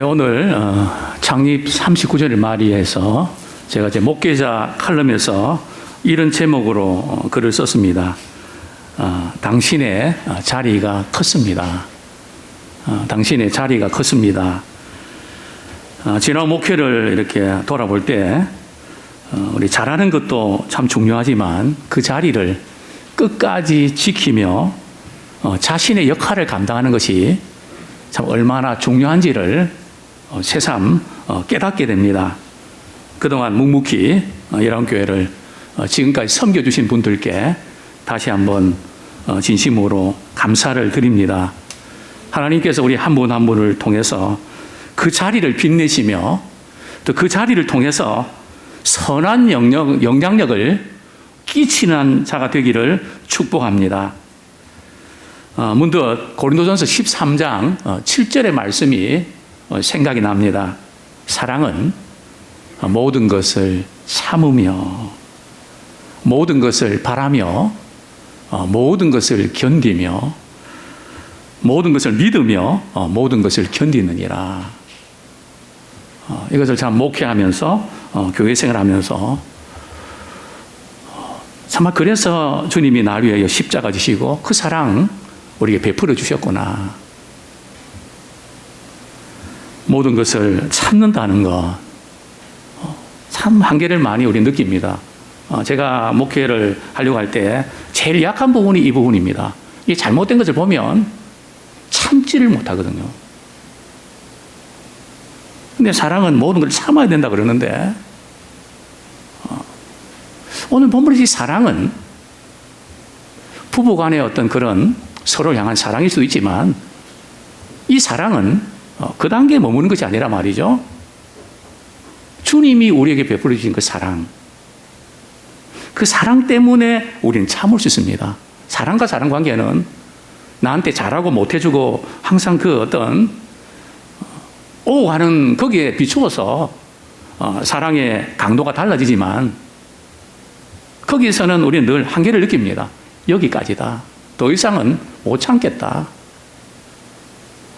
오늘 창립 39주년을 맞이해서 제가 제 목회자 칼럼에서 이런 제목으로 글을 썼습니다. 당신의 자리가 컸습니다. 당신의 자리가 컸습니다. 지난 목회를 이렇게 돌아볼 때 우리 잘하는 것도 참 중요하지만 그 자리를 끝까지 지키며 자신의 역할을 감당하는 것이 참 얼마나 중요한지를 새삼 깨닫게 됩니다. 그동안 묵묵히 열왕교회를 지금까지 섬겨주신 분들께 다시 한번 진심으로 감사를 드립니다. 하나님께서 우리 한 분 한 분을 통해서 그 자리를 빛내시며 또 그 자리를 통해서 선한 영향력을 끼치는 자가 되기를 축복합니다. 문득 고린도전서 13장 7절의 말씀이 생각이 납니다. 사랑은 모든 것을 참으며 모든 것을 바라며 모든 것을 견디며 모든 것을 믿으며 모든 것을 견디느니라. 이것을 참 목회하면서 교회 생활하면서 정말 그래서 주님이 날 위하여 십자가 지시고 그 사랑 우리에게 베풀어 주셨구나. 모든 것을 참는다는 것, 참 한계를 많이 우리 느낍니다. 제가 목회를 하려고 할 때 제일 약한 부분이 이 부분입니다. 이 잘못된 것을 보면 참지를 못하거든요. 근데 사랑은 모든 걸 참아야 된다 그러는데 오늘 본문의 사랑은 부부간의 어떤 그런 서로를 향한 사랑일 수도 있지만 이 사랑은 그 단계에 머무는 것이 아니라 말이죠. 주님이 우리에게 베풀어 주신 그 사랑 때문에 우리는 참을 수 있습니다. 사랑과 사랑 관계는 나한테 잘하고 못해주고 항상 그 어떤 오고 가는 거기에 비추어서 사랑의 강도가 달라지지만 거기서는 우리는 늘 한계를 느낍니다. 여기까지다. 더 이상은 못 참겠다.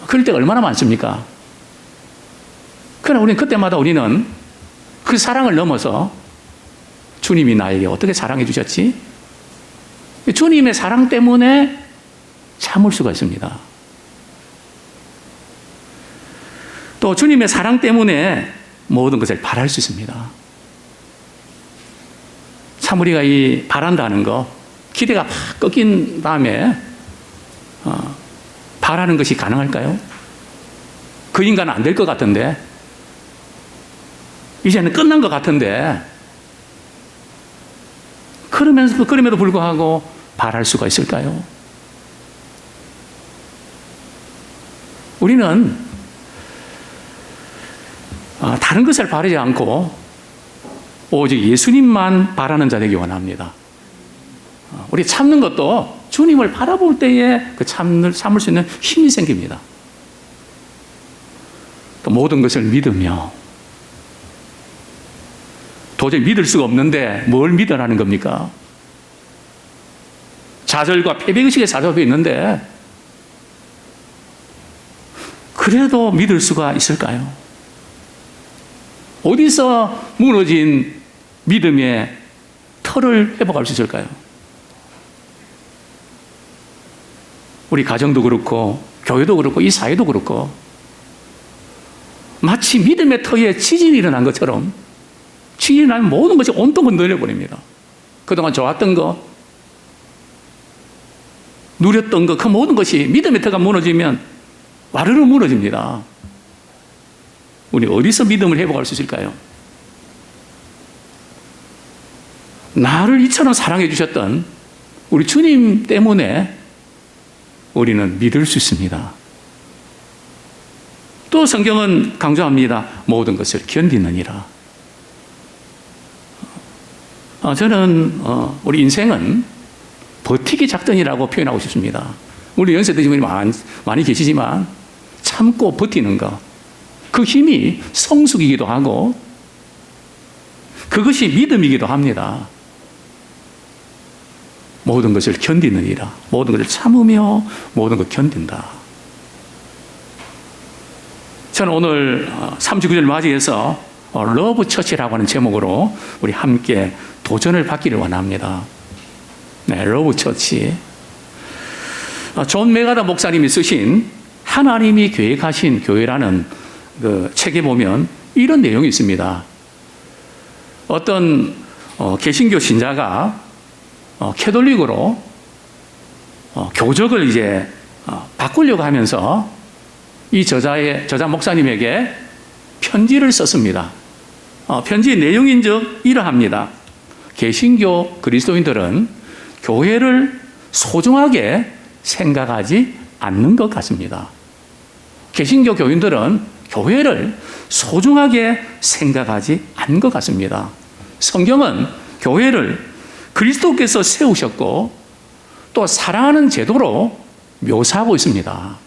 그럴 때가 얼마나 많습니까? 그러나 그때마다 우리는 그 사랑을 넘어서 주님이 나에게 어떻게 사랑해 주셨지? 주님의 사랑 때문에 참을 수가 있습니다. 또 주님의 사랑 때문에 모든 것을 바랄 수 있습니다. 참 우리가 이 바란다는 거, 기대가 막 꺾인 다음에 바라는 것이 가능할까요? 그 인간은 안 될 것 같은데, 이제는 끝난 것 같은데, 그럼에도 불구하고 바랄 수가 있을까요? 우리는 다른 것을 바라지 않고 오직 예수님만 바라는 자 되기 원합니다. 우리 참는 것도 주님을 바라볼 때에 그 참을 수 있는 힘이 생깁니다. 또 모든 것을 믿으며 도저히 믿을 수가 없는데 뭘 믿으라는 겁니까? 좌절과 패배의식에 사로잡혀 있는데 그래도 믿을 수가 있을까요? 어디서 무너진 믿음의 터를 회복할 수 있을까요? 우리 가정도 그렇고 교회도 그렇고 이 사회도 그렇고 마치 믿음의 터에 지진이 일어난 것처럼 지진이 나면 모든 것이 온통 흔들려버립니다. 그동안 좋았던 거, 누렸던 거, 그 모든 것이 믿음의 터가 무너지면 와르르 무너집니다. 우리 어디서 믿음을 회복할 수 있을까요? 나를 이처럼 사랑해 주셨던 우리 주님 때문에 우리는 믿을 수 있습니다. 또 성경은 강조합니다. 모든 것을 견디느니라. 저는 우리 인생은 버티기 작전이라고 표현하고 싶습니다. 우리 연세 드신 분이 많이 계시지만 참고 버티는 것, 그 힘이 성숙이기도 하고 그것이 믿음이기도 합니다. 모든 것을 견디느니라. 모든 것을 참으며 모든 걸 견딘다. 저는 오늘 39절 맞이해서 러브 처치라고 하는 제목으로 우리 함께 도전을 받기를 원합니다. 네, 러브 처치. 존 메가다 목사님이 쓰신 하나님이 계획하신 교회라는 그 책에 보면 이런 내용이 있습니다. 어떤 개신교 신자가 캐톨릭으로 교적을 이제 바꾸려고 하면서 이 저자 목사님에게 편지를 썼습니다. 편지 내용인즉 이러합니다. 개신교 그리스도인들은 교회를 소중하게 생각하지 않는 것 같습니다. 개신교 교인들은 교회를 소중하게 생각하지 않는 것 같습니다. 성경은 교회를 그리스도께서 세우셨고 또 사랑하는 제도로 묘사하고 있습니다.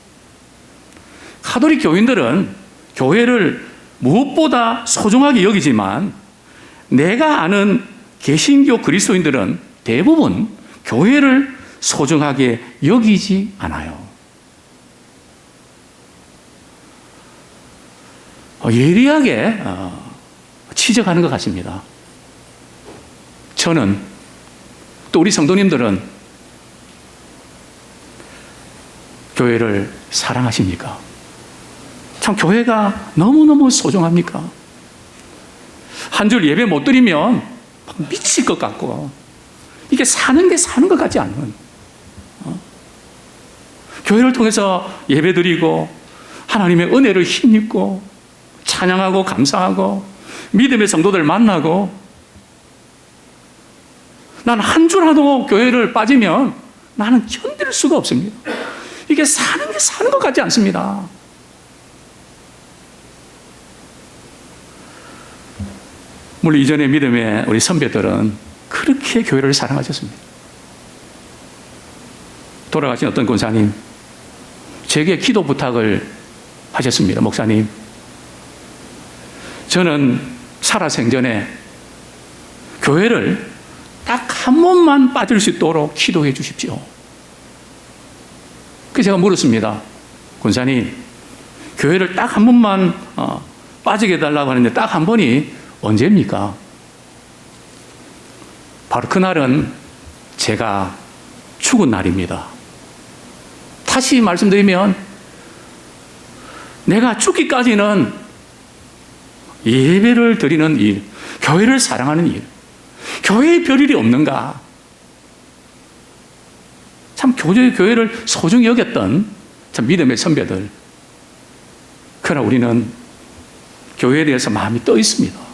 가톨릭 교인들은 교회를 무엇보다 소중하게 여기지만 내가 아는 개신교 그리스도인들은 대부분 교회를 소중하게 여기지 않아요. 예리하게 지적하는 것 같습니다. 저는 또 우리 성도님들은 교회를 사랑하십니까? 참 교회가 너무너무 소중합니까? 한 줄 예배 못 드리면 미칠 것 같고 이게 사는 게 사는 것 같지 않은 교회를 통해서 예배 드리고 하나님의 은혜를 힘입고 찬양하고 감사하고 믿음의 성도들 만나고 난 한 주라도 교회를 빠지면 나는 견딜 수가 없습니다. 이게 사는 게 사는 것 같지 않습니다. 물론 이전에 믿음의 우리 선배들은 그렇게 교회를 사랑하셨습니다. 돌아가신 어떤 권사님 제게 기도 부탁을 하셨습니다. 목사님, 저는 살아생전에 교회를 딱 한 번만 빠질 수 있도록 기도해 주십시오. 그래서 제가 물었습니다. 권사님, 교회를 딱 한 번만 빠지게 해달라고 하는데 딱 한 번이 언제입니까? 바로 그날은 제가 죽은 날입니다. 다시 말씀드리면 내가 죽기까지는 예배를 드리는 일, 교회를 사랑하는 일, 교회에 별일이 없는가? 참 교회를 소중히 여겼던 참 믿음의 선배들. 그러나 우리는 교회에 대해서 마음이 떠 있습니다.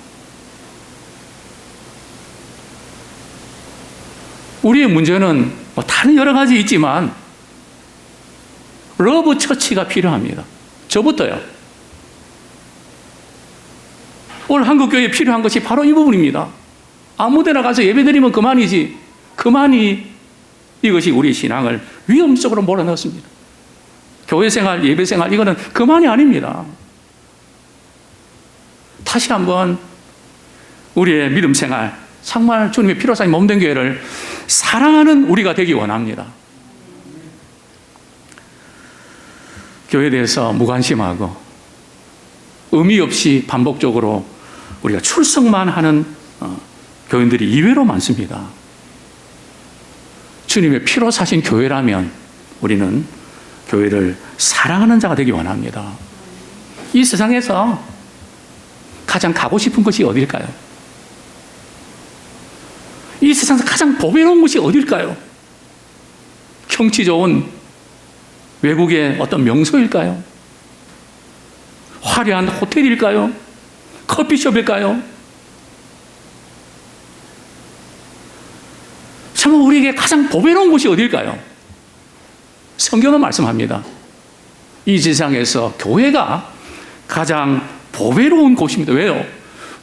우리의 문제는 다른 여러 가지 있지만 러브 처치가 필요합니다. 저부터요. 오늘 한국교회에 필요한 것이 바로 이 부분입니다. 아무데나 가서 예배드리면 그만이지. 그만이 이것이 우리 신앙을 위험적으로 몰아넣습니다. 교회생활, 예배생활 이거는 그만이 아닙니다. 다시 한번 우리의 믿음생활 정말 주님의 피로 산 몸된 교회를 사랑하는 우리가 되기 원합니다. 교회에 대해서 무관심하고 의미 없이 반복적으로 우리가 출석만 하는 교인들이 이외로 많습니다. 주님의 피로 사신 교회라면 우리는 교회를 사랑하는 자가 되기 원합니다. 이 세상에서 가장 가고 싶은 것이 어딜까요? 이 세상에서 가장 보배로운 것이 어딜까요? 경치 좋은 외국의 어떤 명소일까요? 화려한 호텔일까요? 커피숍일까요? 참 우리에게 가장 보배로운 곳이 어딜까요? 성경은 말씀합니다. 이 세상에서 교회가 가장 보배로운 곳입니다. 왜요?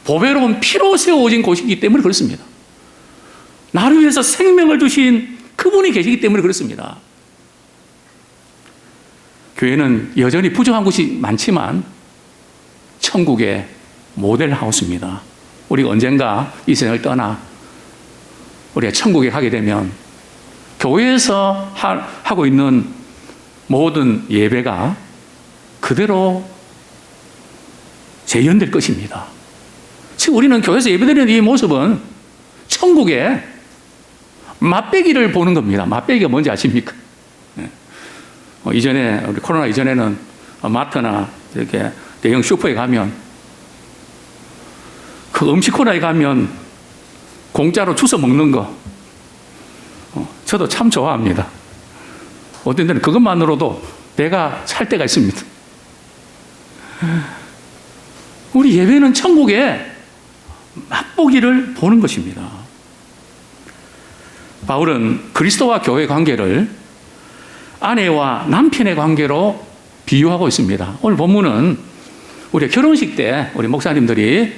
보배로운 피로 세워진 곳이기 때문에 그렇습니다. 나를 위해서 생명을 주신 그분이 계시기 때문에 그렇습니다. 교회는 여전히 부족한 곳이 많지만 천국의 모델 하우스입니다. 우리가 언젠가 이 세상을 떠나 우리가 천국에 가게 되면 교회에서 하고 있는 모든 예배가 그대로 재현될 것입니다. 지금 우리는 교회에서 예배드리는 이 모습은 천국의 맛배기를 보는 겁니다. 맛배기가 뭔지 아십니까? 이전에, 우리 코로나 이전에는 마트나 이렇게 대형 슈퍼에 가면 그 음식 코너에 가면 공짜로 주워 먹는 거, 저도 참 좋아합니다. 어떤 때는 그것만으로도 배가 찰 때가 있습니다. 우리 예배는 천국의 맛보기를 보는 것입니다. 바울은 그리스도와 교회의 관계를 아내와 남편의 관계로 비유하고 있습니다. 오늘 본문은 우리 결혼식 때 우리 목사님들이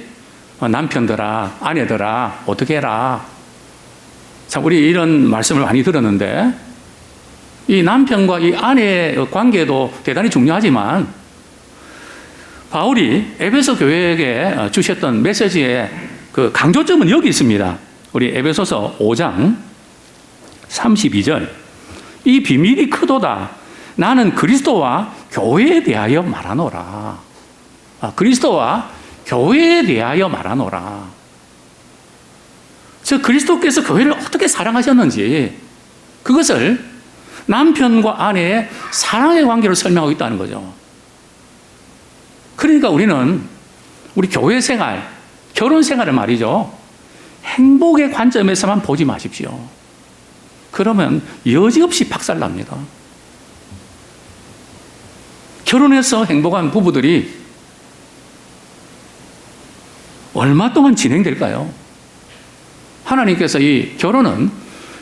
남편들아, 아내들아, 어떻게 해라. 참, 우리 이런 말씀을 많이 들었는데, 이 남편과 이 아내의 관계도 대단히 중요하지만, 바울이 에베소 교회에게 주셨던 메시지의 그 강조점은 여기 있습니다. 우리 에베소서 5장 32절. 이 비밀이 크도다. 나는 그리스도와 교회에 대하여 말하노라. 그리스도와 교회에 대하여 말하노라. 즉 그리스도께서 교회를 어떻게 사랑하셨는지 그것을 남편과 아내의 사랑의 관계로 설명하고 있다는 거죠. 그러니까 우리는 우리 교회 생활, 결혼 생활을 말이죠, 행복의 관점에서만 보지 마십시오. 그러면 여지없이 박살납니다. 결혼해서 행복한 부부들이 얼마 동안 진행될까요? 하나님께서 이 결혼은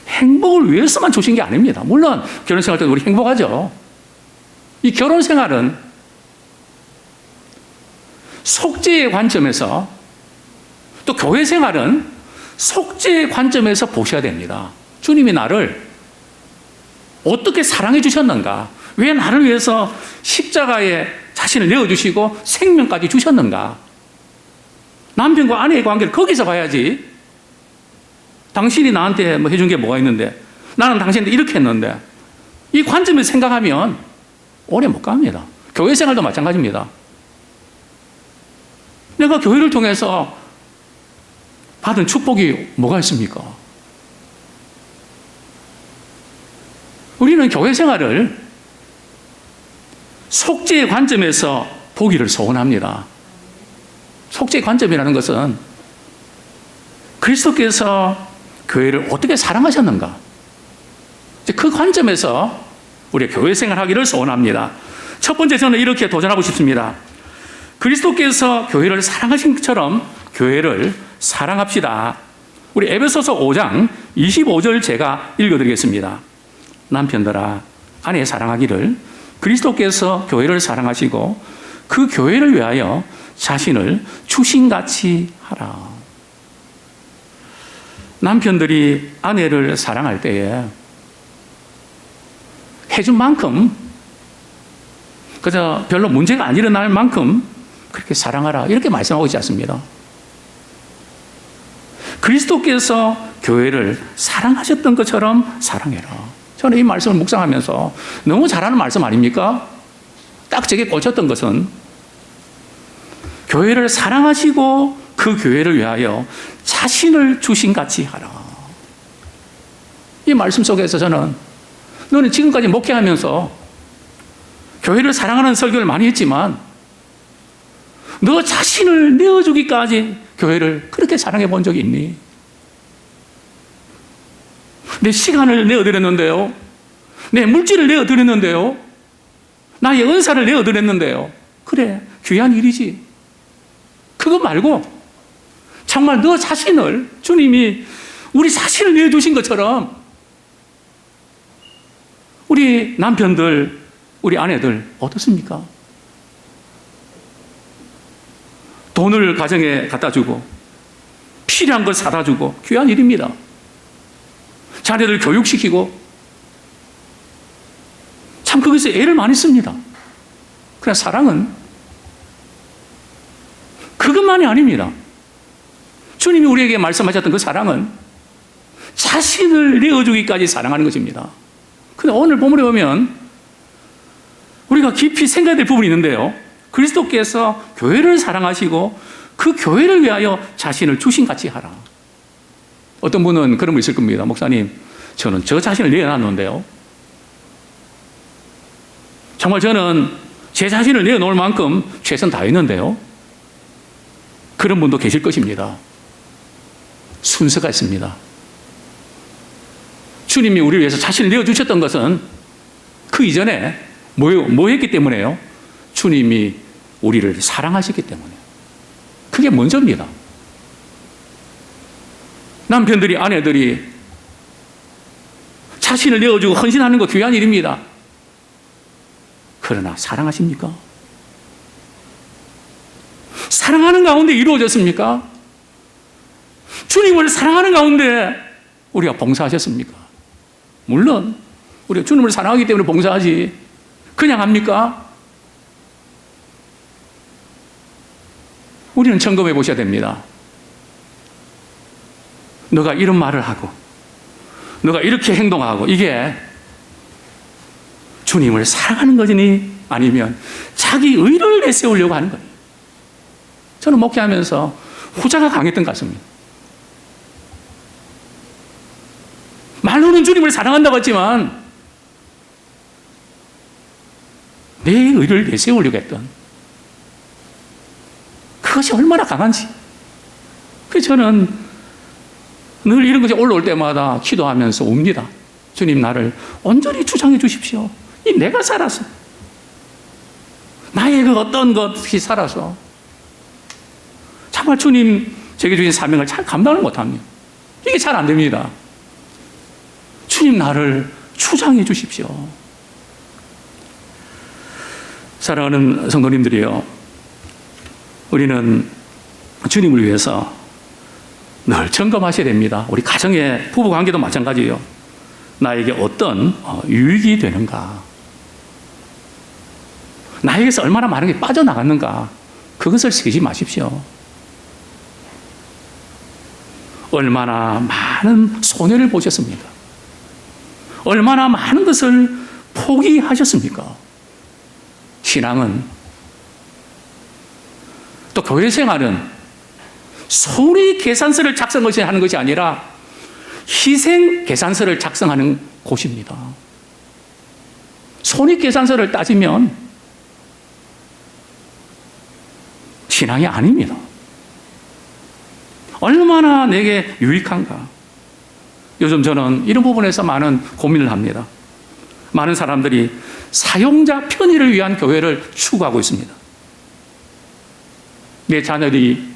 행복을 위해서만 주신 게 아닙니다. 물론 결혼 생활 때 우리 행복하죠. 이 결혼 생활은 속죄의 관점에서, 또 교회 생활은 속죄의 관점에서 보셔야 됩니다. 주님이 나를 어떻게 사랑해 주셨는가? 왜 나를 위해서 십자가에 자신을 내어주시고 생명까지 주셨는가? 남편과 아내의 관계를 거기서 봐야지. 당신이 나한테 뭐 해준 게 뭐가 있는데, 나는 당신한테 이렇게 했는데, 이 관점에서 생각하면 오래 못 갑니다. 교회 생활도 마찬가지입니다. 내가 교회를 통해서 받은 축복이 뭐가 있습니까? 우리는 교회 생활을 속죄의 관점에서 보기를 소원합니다. 속죄의 관점이라는 것은 그리스도께서 교회를 어떻게 사랑하셨는가, 그 관점에서 우리 교회 생활하기를 소원합니다. 첫 번째, 저는 이렇게 도전하고 싶습니다. 그리스도께서 교회를 사랑하신 것처럼 교회를 사랑합시다. 우리 에베소서 5장 25절 제가 읽어드리겠습니다. 남편들아, 아내 사랑하기를 그리스도께서 교회를 사랑하시고 그 교회를 위하여 자신을 주신같이 하라. 남편들이 아내를 사랑할 때에 해준 만큼, 그저 별로 문제가 안 일어날 만큼 그렇게 사랑하라, 이렇게 말씀하고 있지 않습니다. 그리스도께서 교회를 사랑하셨던 것처럼 사랑해라. 저는 이 말씀을 묵상하면서 너무 잘하는 말씀 아닙니까? 딱 제게 꽂혔던 것은 교회를 사랑하시고 그 교회를 위하여 자신을 주신같이 하라. 이 말씀 속에서 저는, 너는 지금까지 목회하면서 교회를 사랑하는 설교를 많이 했지만 너 자신을 내어주기까지 교회를 그렇게 사랑해 본 적이 있니? 내 시간을 내어드렸는데요, 내 물질을 내어드렸는데요, 나의 은사를 내어드렸는데요. 그래, 귀한 일이지. 그거 말고 정말 너 자신을, 주님이 우리 자신을 내어주신 것처럼 우리 남편들, 우리 아내들 어떻습니까? 돈을 가정에 갖다 주고 필요한 걸 사다 주고 귀한 일입니다. 자녀들 교육시키고 참 거기서 애를 많이 씁니다. 그러나 사랑은 그것만이 아닙니다. 주님이 우리에게 말씀하셨던 그 사랑은 자신을 내어주기까지 사랑하는 것입니다. 그런데 오늘 본문에 보면 우리가 깊이 생각해야 될 부분이 있는데요, 그리스도께서 교회를 사랑하시고 그 교회를 위하여 자신을 주신같이 하라. 어떤 분은 그런 거 있을 겁니다. 목사님, 저는 저 자신을 내어놨는데요. 정말 저는 제 자신을 내어놓을 만큼 최선 다했는데요. 그런 분도 계실 것입니다. 순서가 있습니다. 주님이 우리를 위해서 자신을 내어주셨던 것은 그 이전에 뭐 했기 때문에요? 주님이 우리를 사랑하셨기 때문에. 그게 먼저입니다. 남편들이, 아내들이 자신을 내어주고 헌신하는 거 귀한 일입니다. 그러나 사랑하십니까? 사랑하는 가운데 이루어졌습니까? 주님을 사랑하는 가운데 우리가 봉사하셨습니까? 물론 우리가 주님을 사랑하기 때문에 봉사하지 그냥 합니까? 우리는 점검해 보셔야 됩니다. 너가 이런 말을 하고 너가 이렇게 행동하고 이게 주님을 사랑하는 거니 아니면 자기 의를 내세우려고 하는 거니. 저는 목회하면서 후자가 강했던 것 같습니다. 말로는 주님을 사랑한다고 했지만 내 의를 내세우려고 했던 그것이 얼마나 강한지. 그래서 저는 늘 이런 것이 올라올 때마다 기도하면서 웁니다. 주님, 나를 온전히 주장해 주십시오. 이 내가 살아서 나의 그 어떤 것이 살아서 정말 주님 제게 주신 사명을 잘 감당을 못합니다. 이게 잘 안 됩니다. 주님, 나를 주장해 주십시오. 사랑하는 성도님들이요, 우리는 주님을 위해서 늘 점검하셔야 됩니다. 우리 가정의 부부관계도 마찬가지예요. 나에게 어떤 유익이 되는가, 나에게서 얼마나 많은 게 빠져나갔는가, 그것을 세지 마십시오. 얼마나 많은 손해를 보셨습니까? 얼마나 많은 것을 포기하셨습니까? 신앙은, 또 교회 생활은 손이 계산서를 작성하는 것이 아니라 희생 계산서를 작성하는 곳입니다. 손익 계산서를 따지면 신앙이 아닙니다. 얼마나 내게 유익한가. 요즘 저는 이런 부분에서 많은 고민을 합니다. 많은 사람들이 사용자 편의를 위한 교회를 추구하고 있습니다. 내 자녀들이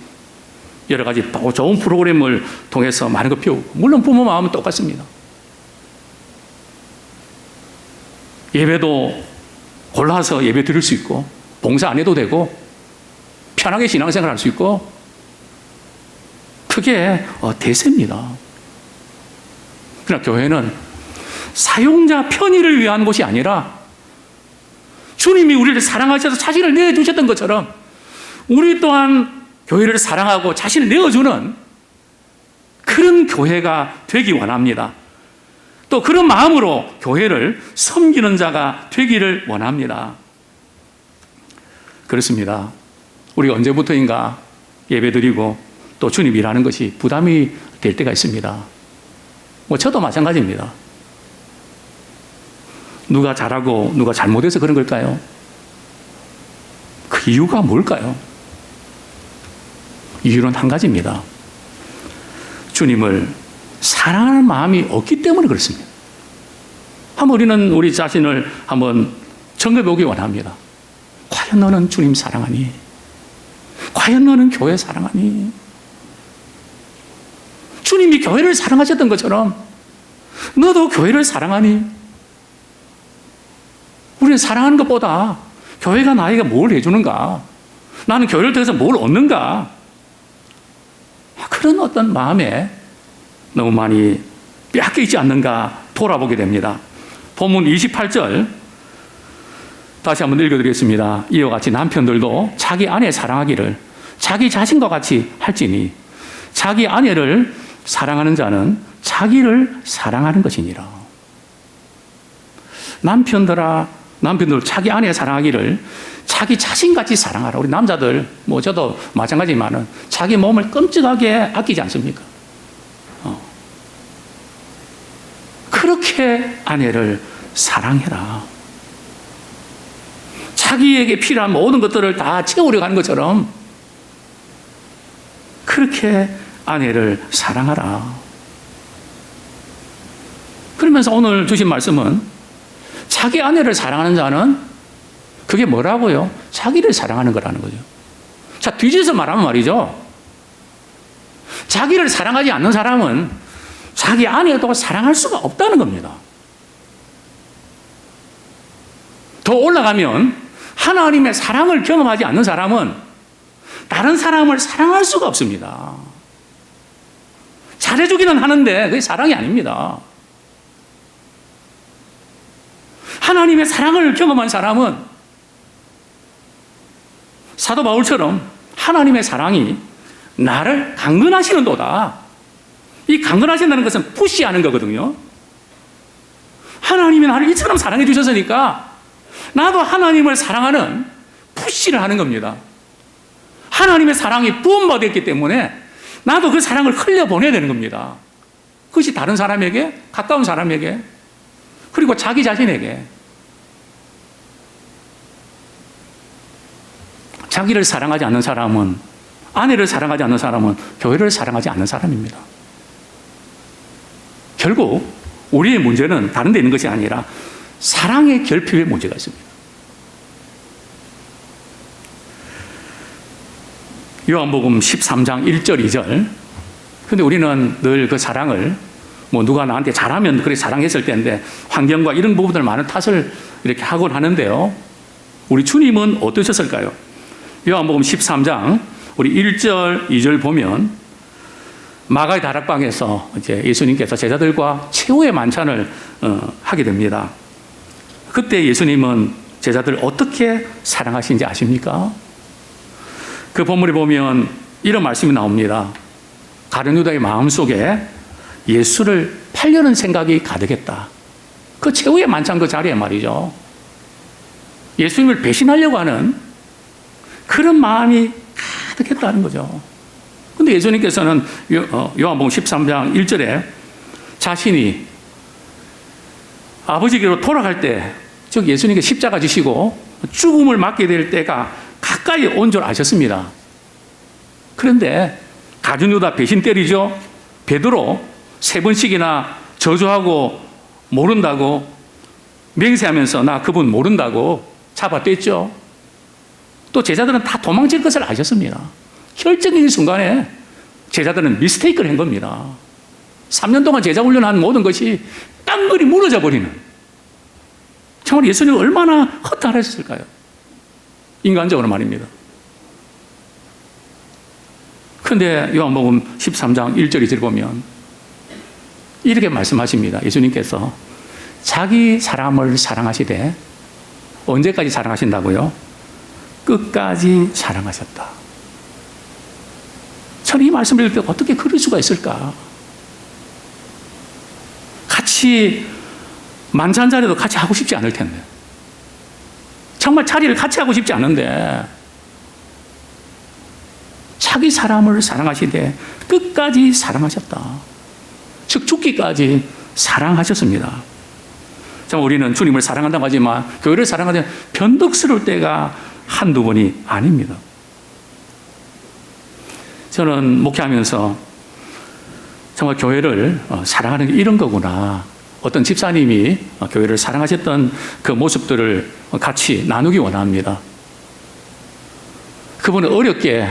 여러 가지 좋은 프로그램을 통해서 많은 걸 배우고, 물론 부모 마음은 똑같습니다. 예배도 골라서 예배 드릴 수 있고, 봉사 안 해도 되고, 편하게 신앙생활 할 수 있고, 그게 대세입니다. 그러나 교회는 사용자 편의를 위한 곳이 아니라 주님이 우리를 사랑하셔서 자신을 내어주셨던 것처럼 우리 또한 교회를 사랑하고 자신을 내어주는 그런 교회가 되기 원합니다. 또 그런 마음으로 교회를 섬기는 자가 되기를 원합니다. 그렇습니다. 우리가 언제부터인가 예배드리고 또 주님 일하는 것이 부담이 될 때가 있습니다. 저도 마찬가지입니다. 누가 잘하고 누가 잘못해서 그런 걸까요? 그 이유가 뭘까요? 이유는 한 가지입니다. 주님을 사랑하는 마음이 없기 때문에 그렇습니다. 한번 우리는 우리 자신을 한번 점검해 보기 원합니다. 과연 너는 주님 사랑하니? 과연 너는 교회 사랑하니? 주님이 교회를 사랑하셨던 것처럼 너도 교회를 사랑하니? 우리는 사랑하는 것보다 교회가 나에게 뭘 해주는가, 나는 교회를 통해서 뭘 얻는가, 그런 어떤 마음에 너무 많이 빼앗겨 있지 않는가 돌아보게 됩니다. 본문 28절 다시 한번 읽어드리겠습니다. 이와 같이 남편들도 자기 아내 사랑하기를 자기 자신과 같이 할지니 자기 아내를 사랑하는 자는 자기를 사랑하는 것이니라. 남편들아, 남편들 자기 아내 사랑하기를 자기 자신같이 사랑하라. 우리 남자들, 저도 마찬가지지만은 자기 몸을 끔찍하게 아끼지 않습니까? 그렇게 아내를 사랑해라. 자기에게 필요한 모든 것들을 다 채우려고 하는 것처럼 그렇게 아내를 사랑하라. 그러면서 오늘 주신 말씀은 자기 아내를 사랑하는 자는 그게 뭐라고요? 자기를 사랑하는 거라는 거죠. 자, 뒤집어서 말하면 말이죠. 자기를 사랑하지 않는 사람은 자기 아내도 사랑할 수가 없다는 겁니다. 더 올라가면 하나님의 사랑을 경험하지 않는 사람은 다른 사람을 사랑할 수가 없습니다. 잘해주기는 하는데 그게 사랑이 아닙니다. 하나님의 사랑을 경험한 사람은 사도 바울처럼 하나님의 사랑이 나를 강건하시는도다. 이 강건하신다는 것은 푸시하는 거거든요. 하나님이 나를 이처럼 사랑해 주셨으니까 나도 하나님을 사랑하는 푸시를 하는 겁니다. 하나님의 사랑이 부음받았기 때문에 나도 그 사랑을 흘려보내야 되는 겁니다. 그것이 다른 사람에게, 가까운 사람에게, 그리고 자기 자신에게. 자기를 사랑하지 않는 사람은, 아내를 사랑하지 않는 사람은 교회를 사랑하지 않는 사람입니다. 결국 우리의 문제는 다른 데 있는 것이 아니라 사랑의 결핍에 문제가 있습니다. 요한복음 13장 1절 2절. 근데 우리는 늘 그 사랑을 누가 나한테 잘하면 그렇게 사랑했을 때인데 환경과 이런 부분들 많은 탓을 이렇게 하곤 하는데요. 우리 주님은 어떠셨을까요? 요한복음 13장 우리 1절 2절 보면 마가의 다락방에서 이제 예수님께서 제자들과 최후의 만찬을 하게 됩니다. 그때 예수님은 제자들을 어떻게 사랑하시는지 아십니까? 그 본문에 보면 이런 말씀이 나옵니다. 가룟 유다의 마음속에 예수를 팔려는 생각이 가득했다. 그 최후의 만찬 그 자리에 말이죠. 예수님을 배신하려고 하는 그런 마음이 가득했다는 거죠. 근데 예수님께서는 요한복음 13장 1절에 자신이 아버지께로 돌아갈 때, 즉 예수님께 십자가 지시고 죽음을 맞게 될 때가 가까이 온 줄 아셨습니다. 그런데 가룟 유다 배신 때리죠. 베드로 3번씩이나 저주하고 모른다고 맹세하면서 나 그분 모른다고 잡아떼죠. 또 제자들은 다 도망칠 것을 아셨습니다. 결정적인 순간에 제자들은 미스테이크를 한 겁니다. 3년 동안 제자 훈련한 모든 것이 깡그리 무너져 버리는, 정말 예수님이 얼마나 허탈하셨을까요? 인간적으로 말입니다. 그런데 요한복음 13장 1절 2절 보면 이렇게 말씀하십니다. 예수님께서 자기 사람을 사랑하시되 언제까지 사랑하신다고요? 끝까지 사랑하셨다. 저는 이 말씀을 들을 때 어떻게 그럴 수가 있을까? 같이 만찬 자리도 같이 하고 싶지 않을 텐데, 정말 자리를 같이 하고 싶지 않은데 자기 사람을 사랑하시되 끝까지 사랑하셨다. 즉 죽기까지 사랑하셨습니다. 참 우리는 주님을 사랑한다고 하지만 교회를 사랑하되 변덕스러울 때가 한두 번이 아닙니다. 저는 목회하면서 정말 교회를 사랑하는 게 이런 거구나. 어떤 집사님이 교회를 사랑하셨던 그 모습들을 같이 나누기 원합니다. 그분은 어렵게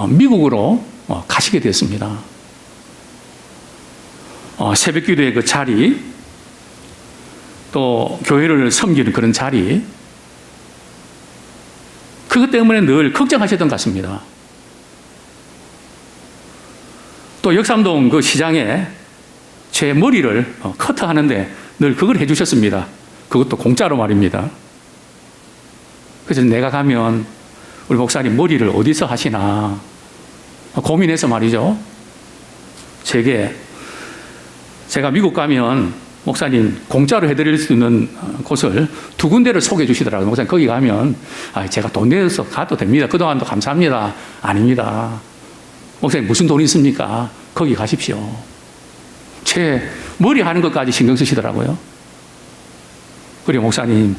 미국으로 가시게 됐습니다. 새벽 기도의 그 자리, 또 교회를 섬기는 그런 자리, 그것 때문에 늘 걱정하셨던 것 같습니다. 또 역삼동 그 시장에 제 머리를 커트하는데 늘 그걸 해주셨습니다. 그것도 공짜로 말입니다. 그래서 내가 가면 우리 목사님 머리를 어디서 하시나 고민해서 말이죠. 제가 미국 가면 목사님 공짜로 해드릴 수 있는 곳을 두 군데를 소개해 주시더라고요. 목사님 거기 가면 제가 돈 내서 가도 됩니다. 그동안도 감사합니다. 아닙니다. 목사님 무슨 돈이 있습니까? 거기 가십시오. 제 머리 하는 것까지 신경 쓰시더라고요. 그리고 목사님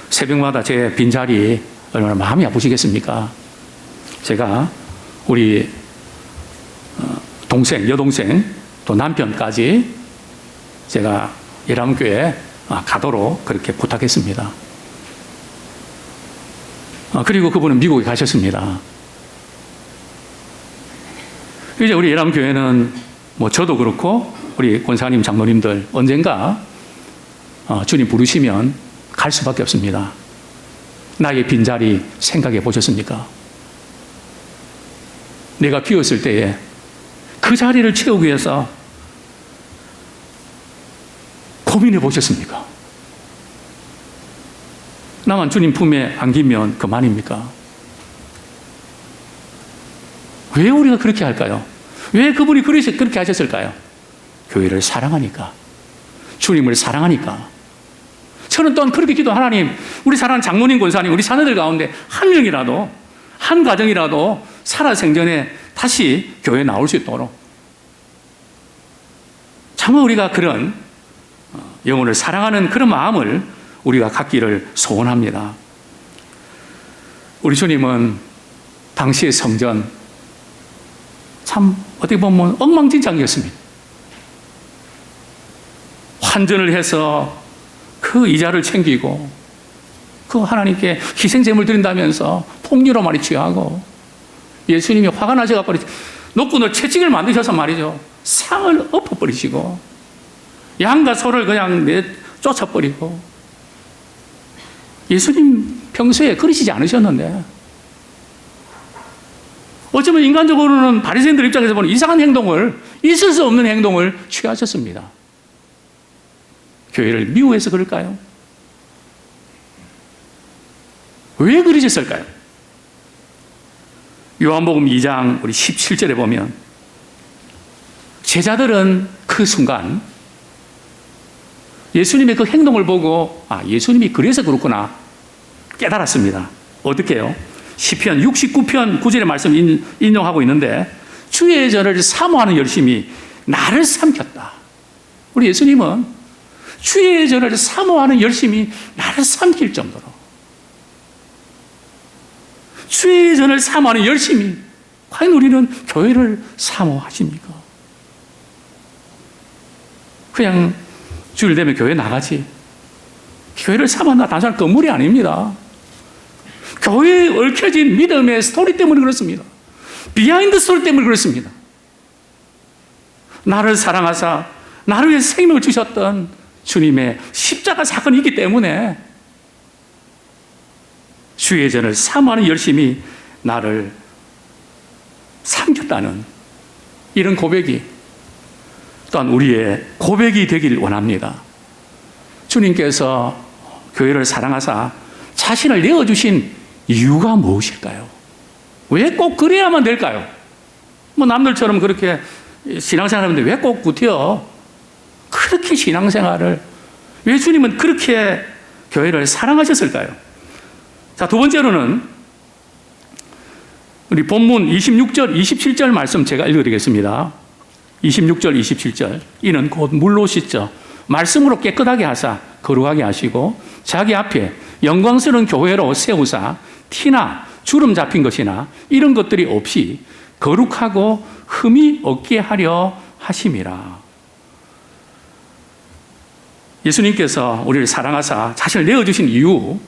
새벽마다 제 빈자리 얼마나 마음이 아프시겠습니까? 제가 우리 동생, 여동생 또 남편까지 제가 예람교회에 가도록 그렇게 부탁했습니다. 그리고 그분은 미국에 가셨습니다. 이제 우리 예람교회는 뭐 저도 그렇고 우리 권사님 장로님들 언젠가 주님 부르시면 갈 수밖에 없습니다. 나의 빈자리 생각해 보셨습니까? 내가 비었을 때에 그 자리를 채우기 위해서 고민해 보셨습니까? 나만 주님 품에 안기면 그만입니까? 왜 우리가 그렇게 할까요? 왜 그분이 그렇게 하셨을까요? 교회를 사랑하니까. 주님을 사랑하니까. 저는 또한 그렇게 기도, 하나님, 우리 사랑하는 장로님, 권사님, 우리 자녀들 가운데 한 명이라도, 한 가정이라도 살아생전에 다시 교회에 나올 수 있도록. 정말 우리가 그런 영혼을 사랑하는 그런 마음을 우리가 갖기를 소원합니다. 우리 주님은 당시의 성전, 참 어떻게 보면 엉망진창이었습니다. 환전을 해서 그 이자를 챙기고 그 하나님께 희생제물 드린다면서 폭리로 말이 취하고 예수님이 화가 나셔갖고 노끈으로 채찍을 만드셔서 말이죠. 상을 엎어버리시고 양과 소를 그냥 쫓아버리고 예수님 평소에 그러시지 않으셨는데 어쩌면 인간적으로는 바리새인들 입장에서 보는 이상한 행동을, 있을 수 없는 행동을 취하셨습니다. 교회를 미워해서 그럴까요? 왜 그러셨을까요? 요한복음 2장 우리 17절에 보면 제자들은 그 순간 예수님의 그 행동을 보고 예수님이 그래서 그렇구나 깨달았습니다. 어떻게 해요? 시편 69편 9절의 말씀 인용하고 있는데 주의 전을 사모하는 열심이 나를 삼켰다. 우리 예수님은 주의 전을 사모하는 열심이 나를 삼킬 정도로 주의 전을 사모하는 열심이 과연 우리는 교회를 사모하십니까? 그냥 주일 되면 교회 나가지. 교회를 사모한다 단순한 건물이 아닙니다. 교회에 얽혀진 믿음의 스토리 때문에 그렇습니다. 비하인드 스토리 때문에 그렇습니다. 나를 사랑하사 나를 위해 생명을 주셨던 주님의 십자가 사건이 있기 때문에 주의 전을 사모하는 열심이 나를 삼켰다는 이런 고백이 또한 우리의 고백이 되길 원합니다. 주님께서 교회를 사랑하사 자신을 내어주신 이유가 무엇일까요? 왜 꼭 그래야만 될까요? 뭐 남들처럼 그렇게 신앙생활 하는데 왜 꼭 구태여? 그렇게 신앙생활을 왜 주님은 그렇게 교회를 사랑하셨을까요? 자, 두 번째로는 우리 본문 26절, 27절 말씀 제가 읽어드리겠습니다. 26절, 27절. 이는 곧 물로 씻어 말씀으로 깨끗하게 하사 거룩하게 하시고 자기 앞에 영광스러운 교회로 세우사 티나 주름 잡힌 것이나 이런 것들이 없이 거룩하고 흠이 없게 하려 하심이라. 예수님께서 우리를 사랑하사 자신을 내어주신 이유,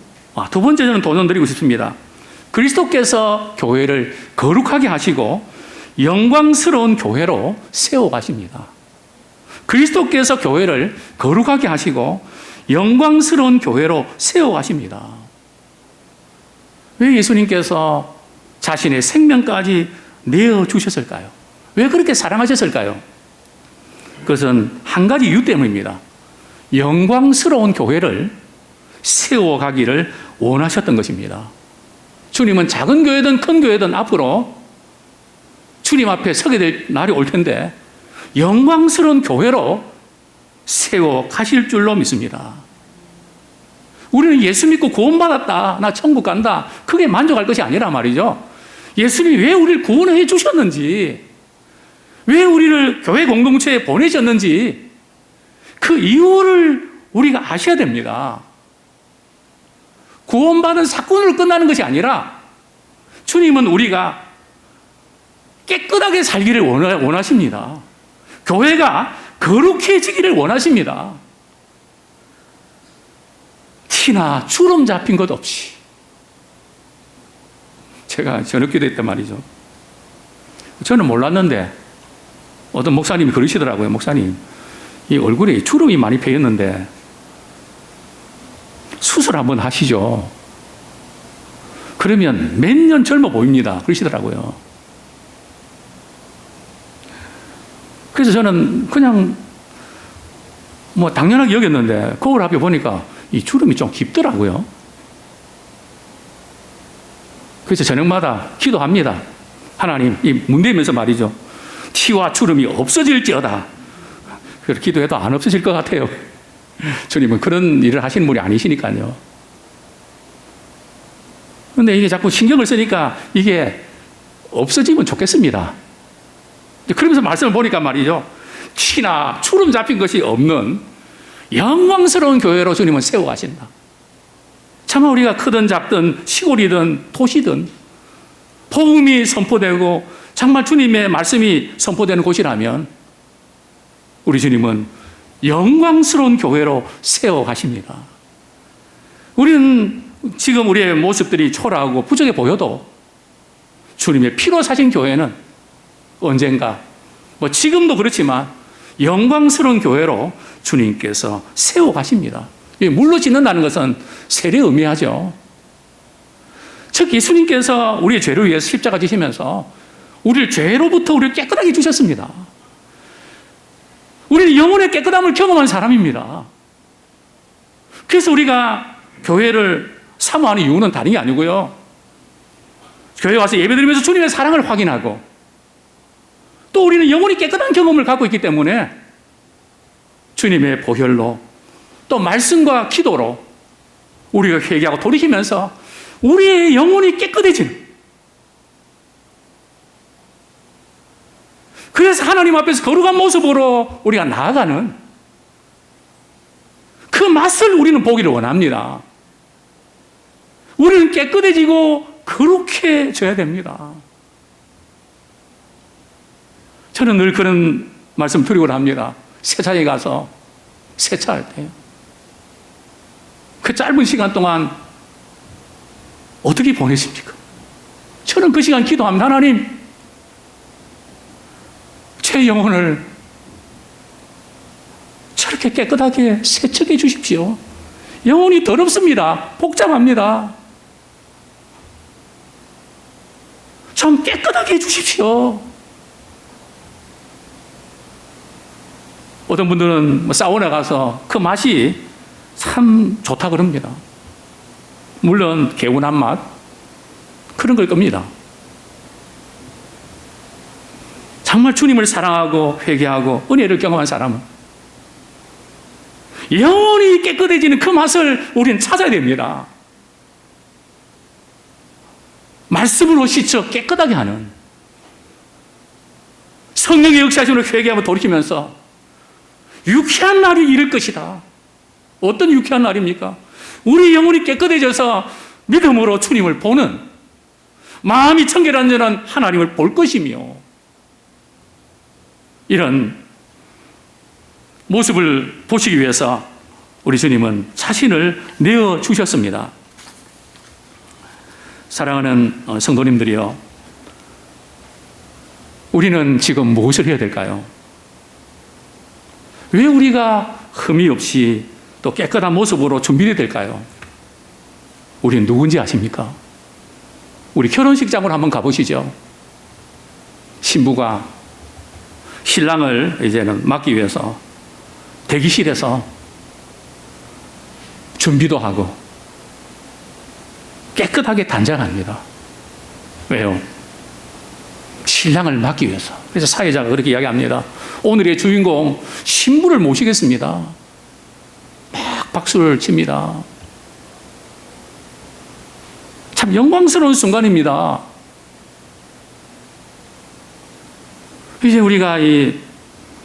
두 번째 저는 도전드리고 싶습니다. 그리스도께서 교회를 거룩하게 하시고 영광스러운 교회로 세워가십니다. 그리스도께서 교회를 거룩하게 하시고 영광스러운 교회로 세워가십니다. 왜 예수님께서 자신의 생명까지 내어주셨을까요? 왜 그렇게 사랑하셨을까요? 그것은 한 가지 이유 때문입니다. 영광스러운 교회를 세워가기를 원하셨던 것입니다. 주님은 작은 교회든 큰 교회든 앞으로 주님 앞에 서게 될 날이 올 텐데 영광스러운 교회로 세워 가실 줄로 믿습니다. 우리는 예수 믿고 구원받았다, 나 천국 간다, 그게 만족할 것이 아니라 말이죠. 예수님이 왜 우리를 구원해 주셨는지, 왜 우리를 교회 공동체에 보내셨는지 그 이유를 우리가 아셔야 됩니다. 구원받은 사건으로 끝나는 것이 아니라 주님은 우리가 깨끗하게 살기를 원하십니다. 교회가 거룩해지기를 원하십니다. 티나 주름 잡힌 것 없이. 제가 저녁 기도 했단 말이죠. 저는 몰랐는데 어떤 목사님이 그러시더라고요. 목사님, 이 얼굴에 주름이 많이 패였는데 수술 한번 하시죠. 그러면 몇 년 젊어 보입니다. 그러시더라고요. 그래서 저는 그냥 뭐 당연하게 여겼는데 거울 앞에 보니까 이 주름이 좀 깊더라고요. 그래서 저녁마다 기도합니다. 하나님, 이 문대면서 말이죠. 티와 주름이 없어질지어다. 그렇게 기도해도 안 없어질 것 같아요. 주님은 그런 일을 하시는 분이 아니시니까요. 그런데 이게 자꾸 신경을 쓰니까 이게 없어지면 좋겠습니다. 그러면서 말씀을 보니까 말이죠. 티나 주름 잡힌 것이 없는 영광스러운 교회로 주님은 세워가신다. 차마 우리가 크든 작든 시골이든 도시든 복음이 선포되고 정말 주님의 말씀이 선포되는 곳이라면 우리 주님은 영광스러운 교회로 세워가십니다. 우리는 지금 우리의 모습들이 초라하고 부족해 보여도 주님의 피로 사신 교회는 언젠가, 뭐 지금도 그렇지만 영광스러운 교회로 주님께서 세워가십니다. 물로 짓는다는 것은 세례 의미하죠. 즉 예수님께서 우리의 죄를 위해서 십자가 지시면서 우리를 죄로부터 우리를 깨끗하게 주셨습니다. 우리는 영혼의 깨끗함을 경험한 사람입니다. 그래서 우리가 교회를 사모하는 이유는 다른 게 아니고요. 교회 와서 예배드리면서 주님의 사랑을 확인하고 또 우리는 영혼이 깨끗한 경험을 갖고 있기 때문에 주님의 보혈로 또 말씀과 기도로 우리가 회개하고 돌이키면서 우리의 영혼이 깨끗해지는, 그래서 하나님 앞에서 거룩한 모습으로 우리가 나아가는 그 맛을 우리는 보기를 원합니다. 우리는 깨끗해지고 거룩해져야 됩니다. 저는 늘 그런 말씀 드리곤 합니다. 세차에 가서 세차할 때 그 짧은 시간 동안 어떻게 보내십니까? 저는 그 시간 기도합니다. 하나님, 제 영혼을 저렇게 깨끗하게 세척해 주십시오. 영혼이 더럽습니다. 복잡합니다. 좀 깨끗하게 해 주십시오. 어떤 분들은 사우나 가서 그 맛이 참 좋다 그럽니다. 물론 개운한 맛, 그런 걸 겁니다. 정말 주님을 사랑하고 회개하고 은혜를 경험한 사람은 영원히 깨끗해지는 그 맛을 우리는 찾아야 됩니다. 말씀으로 씻어 깨끗하게 하는, 성령의 역사하심으로 회개하며 돌이키면서 유쾌한 날이 이를 것이다. 어떤 유쾌한 날입니까? 우리 영혼이 깨끗해져서 믿음으로 주님을 보는, 마음이 청결한 하나님을 볼 것이며, 이런 모습을 보시기 위해서 우리 주님은 자신을 내어주셨습니다. 사랑하는 성도님들이요, 우리는 지금 무엇을 해야 될까요? 왜 우리가 흠이 없이 또 깨끗한 모습으로 준비되어야 될까요? 우리는 누군지 아십니까? 우리 결혼식장으로 한번 가보시죠. 신부가 신랑을 이제는 맞기 위해서 대기실에서 준비도 하고 깨끗하게 단장합니다. 왜요? 신랑을 맞기 위해서. 그래서 사회자가 그렇게 이야기합니다. 오늘의 주인공 신부를 모시겠습니다. 막 박수를 칩니다. 참 영광스러운 순간입니다. 이제 우리가 이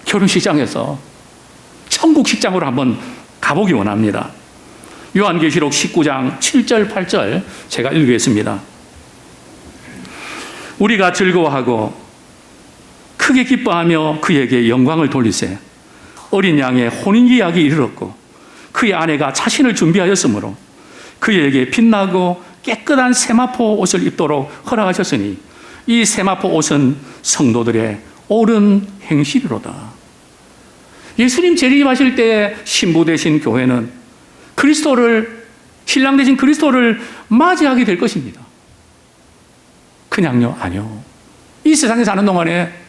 결혼식장에서 천국 식장으로 한번 가보기 원합니다. 요한계시록 19장 7절 8절 제가 읽겠습니다. 우리가 즐거워하고 크게 기뻐하며 그에게 영광을 돌리세. 어린 양의 혼인기약이 이르렀고 그의 아내가 자신을 준비하였으므로 그에게 빛나고 깨끗한 세마포 옷을 입도록 허락하셨으니 이 세마포 옷은 성도들의 옳은 행실이로다. 예수님 재림하실 때 신부 되신 교회는 그리스도를, 신랑 되신 그리스도를 맞이하게 될 것입니다. 그냥요? 아니요. 이 세상에 사는 동안에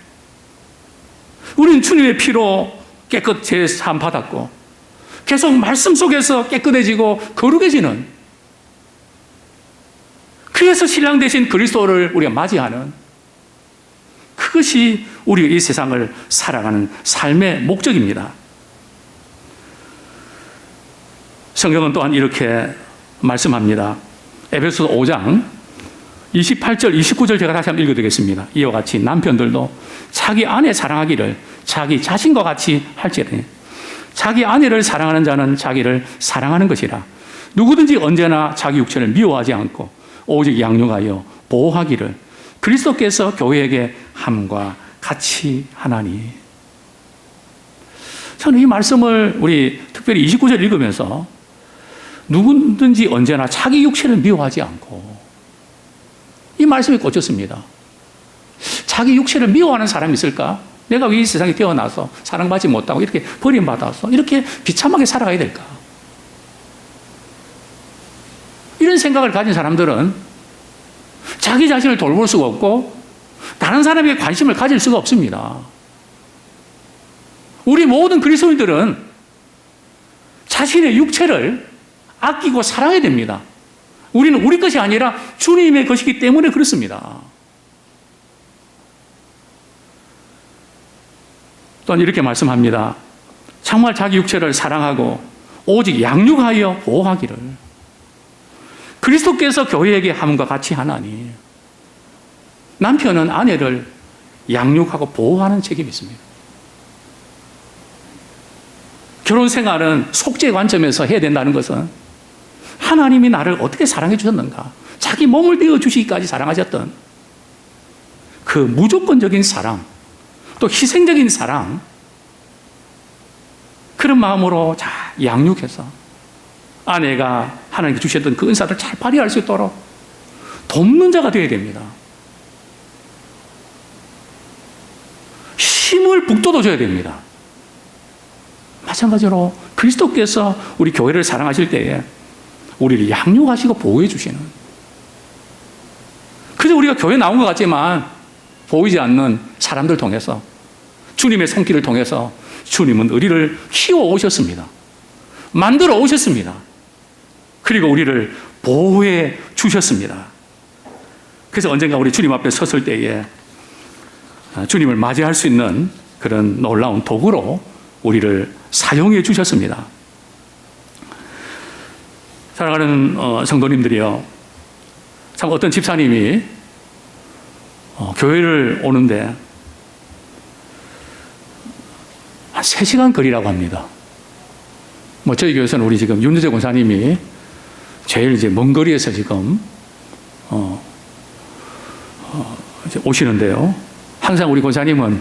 우리는 주님의 피로 깨끗 제사함 받았고 계속 말씀 속에서 깨끗해지고 거룩해지는, 그래서 신랑 되신 그리스도를 우리가 맞이하는, 그것이 우리가 이 세상을 살아가는 삶의 목적입니다. 성경은 또한 이렇게 말씀합니다. 에베소서 5장 28절 29절 제가 다시 한번 읽어드리겠습니다. 이와 같이 남편들도 자기 아내 사랑하기를 자기 자신과 같이 할지니 자기 아내를 사랑하는 자는 자기를 사랑하는 것이라. 누구든지 언제나 자기 육체를 미워하지 않고 오직 양육하여 보호하기를 그리스도께서 교회에게 함과 같이 하나니. 저는 이 말씀을 우리 특별히 29절 읽으면서 누구든지 언제나 자기 육체를 미워하지 않고, 이 말씀이 꽂혔습니다. 자기 육체를 미워하는 사람이 있을까? 내가 왜 이 세상에 태어나서 사랑받지 못하고 이렇게 버림받아서 이렇게 비참하게 살아가야 될까? 이런 생각을 가진 사람들은 자기 자신을 돌볼 수가 없고 다른 사람에게 관심을 가질 수가 없습니다. 우리 모든 그리스도인들은 자신의 육체를 아끼고 사랑해야 됩니다. 우리는 우리 것이 아니라 주님의 것이기 때문에 그렇습니다. 또한 이렇게 말씀합니다. 정말 자기 육체를 사랑하고 오직 양육하여 보호하기를 그리스도께서 교회에게 함과 같이 하나니. 남편은 아내를 양육하고 보호하는 책임이 있습니다. 결혼 생활은 속죄 관점에서 해야 된다는 것은 하나님이 나를 어떻게 사랑해 주셨는가, 자기 몸을 내어 주시기까지 사랑하셨던 그 무조건적인 사랑, 또 희생적인 사랑, 그런 마음으로 잘 양육해서 아내가 하나님께 주셨던 그 은사를 잘 발휘할 수 있도록 돕는 자가 되어야 됩니다. 힘을 북돋워줘야 됩니다. 마찬가지로 그리스도께서 우리 교회를 사랑하실 때에 우리를 양육하시고 보호해 주시는, 그저 우리가 교회 나온 것 같지만 보이지 않는 사람들 통해서, 주님의 손길을 통해서 주님은 우리를 키워 오셨습니다. 만들어 오셨습니다. 그리고 우리를 보호해 주셨습니다. 그래서 언젠가 우리 주님 앞에 섰을 때에 주님을 맞이할 수 있는 그런 놀라운 도구로 우리를 사용해 주셨습니다. 사랑하는 성도님들이요, 참 어떤 집사님이 교회를 오는데 한 3시간 거리라고 합니다. 뭐 저희 교회에서는 우리 지금 윤여재 권사님이 제일 이제 먼 거리에서 지금 이제 오시는데요. 항상 우리 권사님은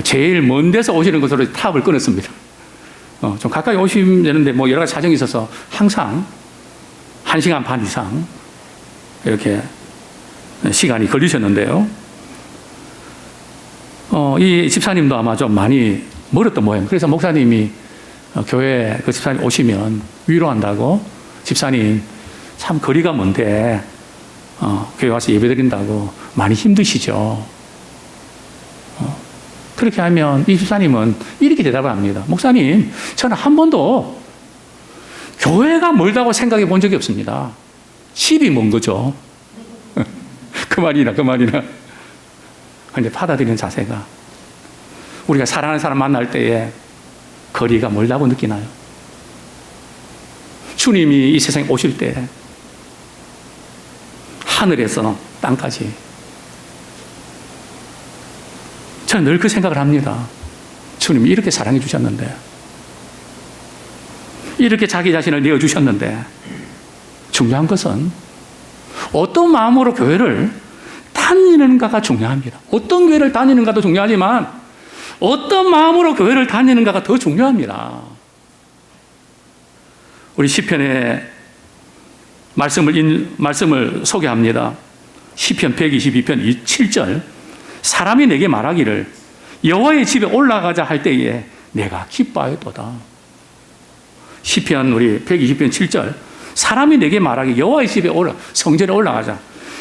제일 먼 데서 오시는 것으로 탑을 끊었습니다. 좀 가까이 오시면 되는데 뭐 여러 가지 사정이 있어서 항상 1시간 반 이상 이렇게 시간이 걸리셨는데요. 이 집사님도 아마 좀 많이 멀었던 모양. 그래서 목사님이 교회 그 집사님 오시면 위로한다고, 집사님 참 거리가 먼데 교회 와서 예배드린다고 많이 힘드시죠. 그렇게 하면 이 집사님은 이렇게 대답을 합니다. 목사님, 저는 한 번도 교회가 멀다고 생각해 본 적이 없습니다. 집이 먼 거죠. 그만이나. 근데 받아들이는 자세가. 우리가 사랑하는 사람 만날 때에 거리가 멀다고 느끼나요? 주님이 이 세상에 오실 때 하늘에서 땅까지, 저는 늘 그 생각을 합니다. 주님이 이렇게 사랑해 주셨는데, 이렇게 자기 자신을 내어주셨는데, 중요한 것은 어떤 마음으로 교회를 다니는가가 중요합니다. 어떤 교회를 다니는가도 중요하지만 어떤 마음으로 교회를 다니는가가 더 중요합니다. 우리 시편의 말씀을 소개합니다. 시편 122편 7절, 사람이 내게 말하기를 여호와의 집에 올라가자 할 때에 내가 기뻐하였도다. 시편 우리 120편 7절, 사람이 내게 말하기 여호와의 집에 성전에 올라가자,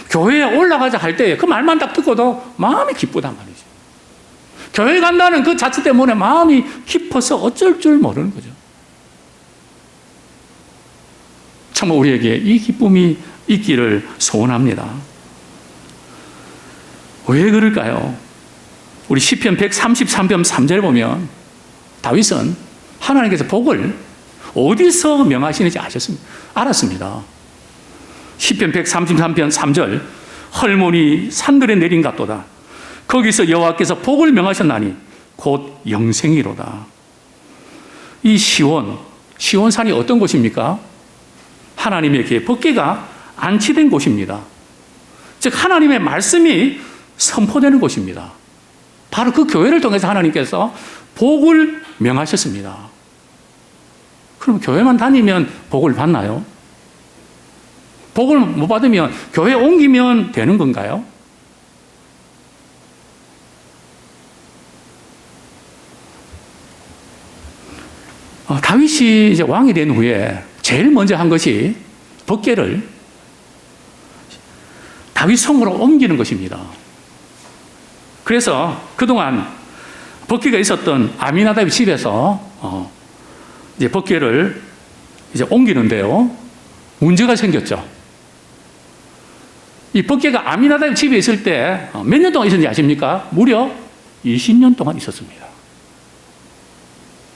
교회에 올라가자 할 때에 그 말만 딱 듣고도 마음이 기쁘단 말이죠. 교회 간다는 그 자체 때문에 마음이 깊어서 어쩔 줄 모르는 거죠. 정말 우리에게 이 기쁨이 있기를 소원합니다. 왜 그럴까요? 우리 시편 133편 3절에 보면 다윗은 하나님께서 복을 어디서 명하시는지 알았습니다. 시편 133편 3절, 헐몬이 산들에 내린 같도다. 거기서 여호와께서 복을 명하셨나니 곧 영생이로다. 이 시온산이 어떤 곳입니까? 하나님의 법궤가 안치된 곳입니다. 즉 하나님의 말씀이 선포되는 곳입니다. 바로 그 교회를 통해서 하나님께서 복을 명하셨습니다. 그럼 교회만 다니면 복을 받나요? 복을 못 받으면 교회에 옮기면 되는 건가요? 다윗이 이제 왕이 된 후에 제일 먼저 한 것이 법궤를 다윗 성으로 옮기는 것입니다. 그래서 그동안 법궤가 있었던 아미나답의 집에서 이제 법궤를 이제 옮기는데요, 문제가 생겼죠. 이 법궤가 아미나답의 집에 있을 때 몇 년 동안 있었는지 아십니까? 무려 20년 동안 있었습니다.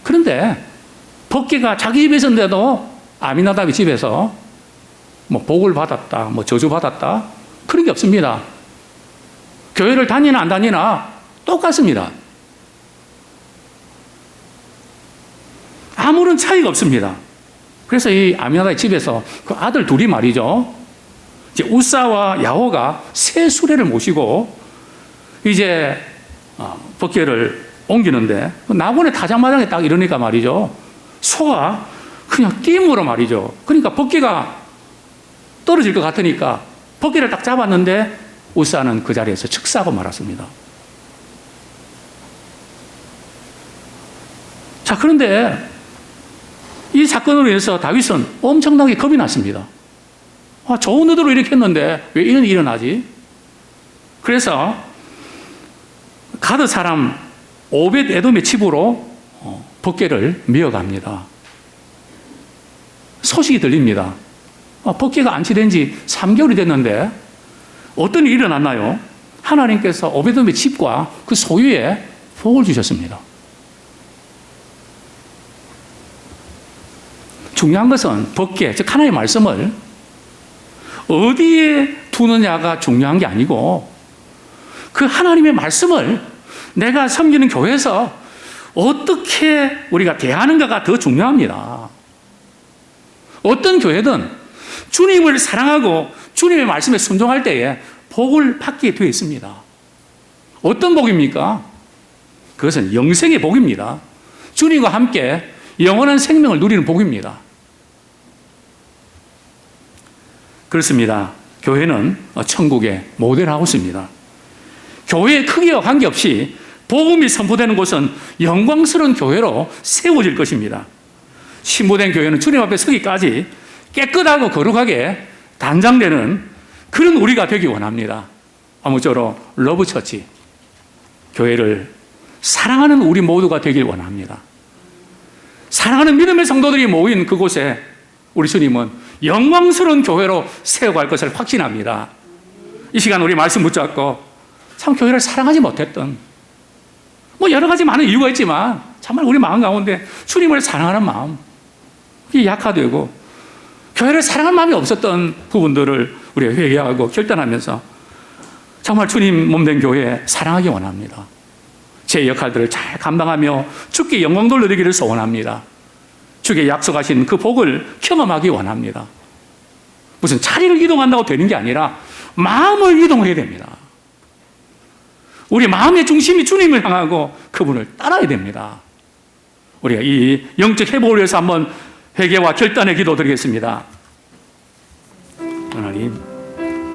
그런데 법궤가 자기 집에 있었는데도 아미나답의 집에서 뭐 복을 받았다, 뭐 저주 받았다, 그런 게 없습니다. 교회를 다니나 안 다니나 똑같습니다. 아무런 차이가 없습니다. 그래서 이 아미나답의 집에서 그 아들 둘이 말이죠, 이제 우사와 야호가 새 수레를 모시고 이제 법궤를 옮기는데 나곤의 타작마당에 딱 이러니까 말이죠, 소가 그냥 띠으로 말이죠. 그러니까 법궤가 떨어질 것 같으니까 법궤를 딱 잡았는데 우사는 그 자리에서 즉사하고 말았습니다. 자, 그런데 이 사건으로 인해서 다윗은 엄청나게 겁이 났습니다. 좋은 의도로 이렇게 했는데 왜 이런 일이 일어나지? 그래서 가드 사람 오벳 에돔의 집으로 법궤를 미어갑니다. 소식이 들립니다. 법궤가 안치된 지 3개월이 됐는데 어떤 일이 일어났나요? 하나님께서 오벳 에돔의 집과 그 소유에 복을 주셨습니다. 중요한 것은 법궤, 즉 하나님의 말씀을 어디에 두느냐가 중요한 게 아니고 그 하나님의 말씀을 내가 섬기는 교회에서 어떻게 우리가 대하는가가 더 중요합니다. 어떤 교회든 주님을 사랑하고 주님의 말씀에 순종할 때에 복을 받게 되어 있습니다. 어떤 복입니까? 그것은 영생의 복입니다. 주님과 함께 영원한 생명을 누리는 복입니다. 그렇습니다. 교회는 천국의 모델하우스입니다. 교회의 크기와 관계없이 복음이 선포되는 곳은 영광스러운 교회로 세워질 것입니다. 신부된 교회는 주님 앞에 서기까지 깨끗하고 거룩하게 단장되는 그런 우리가 되기 원합니다. 아무쪼록 러브처치, 교회를 사랑하는 우리 모두가 되길 원합니다. 사랑하는 믿음의 성도들이 모인 그곳에 우리 주님은 영광스러운 교회로 세워갈 것을 확신합니다. 이 시간 우리 말씀 붙잡고 참 교회를 사랑하지 못했던, 뭐 여러 가지 많은 이유가 있지만 정말 우리 마음 가운데 주님을 사랑하는 마음, 그게 약화되고 교회를 사랑할 마음이 없었던 부분들을 우리가 회개하고 결단하면서 정말 주님 몸된 교회 사랑하기 원합니다. 제 역할들을 잘 감당하며 주께 영광 돌려드리기를 소원합니다. 주께 약속하신 그 복을 경험하기 원합니다. 무슨 자리를 이동한다고 되는 게 아니라 마음을 이동해야 됩니다. 우리 마음의 중심이 주님을 향하고 그분을 따라야 됩니다. 우리가 이 영적 회복을 위해서 한번 회개와 결단의 기도 드리겠습니다.